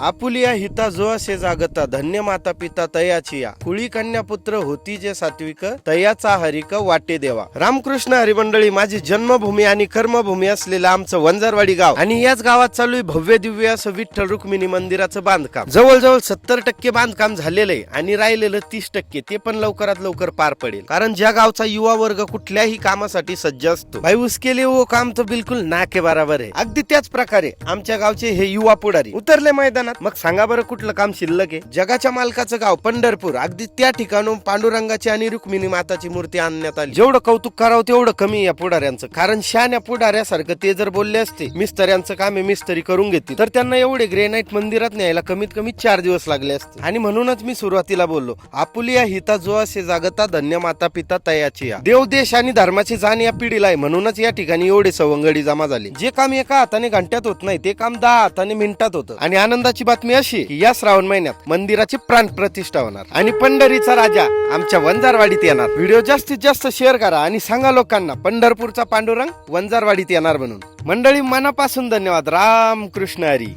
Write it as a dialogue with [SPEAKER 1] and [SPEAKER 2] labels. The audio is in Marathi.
[SPEAKER 1] आपुलिया हिता जो असे जागता धन्य माता पिता तयाची या कुळी कन्या पुत्र होती जे सात्विक तयाचा हरिक वाटे देवा. रामकृष्ण हरिमंडळी, माझी जन्मभूमी आणि कर्मभूमी असलेलं आमचं वंजारवाडी गाव आणि याच गावात चालू आहे भव्य दिव्य असं विठ्ठल रुक्मिणी मंदिराचं बांधकाम. जवळजवळ 70% बांधकाम झालेलं आहे आणि राहिलेलं 30% ते पण लवकरात लवकर पार पडेल. कारण ज्या गावचा युवा वर्ग कुठल्याही कामासाठी सज्ज असतो भाई उसके लिए वो काम तो बिलकुल ना के बराबर आहे. अगदी त्याच प्रकारे आमच्या गावचे हे युवा पुढारी उतरले मैदानात. मग सांगा बरं कुठलं काम शिल्लक आहे? जगाच्या मालकाचं गाव पंढरपूर, अगदी त्या ठिकाणून पांडुरंगाची आणि रुक्मिणी माताची मूर्ती आणण्यात आली. जेवढं कौतुक करावं तेवढं कमी या पुढाऱ्यांचं. कारण शहाण्या पुढाऱ्यासारखं ते जर बोलले असते मिस्त्र्यांचं काम आहे मिस्त्री करून घेतली तर त्यांना एवढे ग्रेनाइट मंदिरात न्यायला कमीत कमी 4 दिवस लागले असते. आणि म्हणूनच मी सुरुवातीला बोललो आपुलिया हिता जो असे जागता धन्य माता पिता तयाची या. देव देश आणि धर्माची जाण या पिढीला आहे. म्हणूनच या ठिकाणी एवढे सवंगडी जमा झाले. जे काम एका हाताने घंट्यात होत नाही ते काम 10 हाताने मिनिटात होतं. आणि आनंदाची बातमी अशी की या श्रावण महिन्यात मंदिराची प्राण प्रतिष्ठा होणार आणि पंढरीचा राजा आमच्या वंजारवाडीत येणार. व्हिडिओ जास्तीत जास्त शेअर करा आणि सांगा लोकांना पंढरपूरचा पांडुरंग वंजारवाडीत येणार म्हणून. मंडळी, मनापासून धन्यवाद. राम कृष्ण हरी.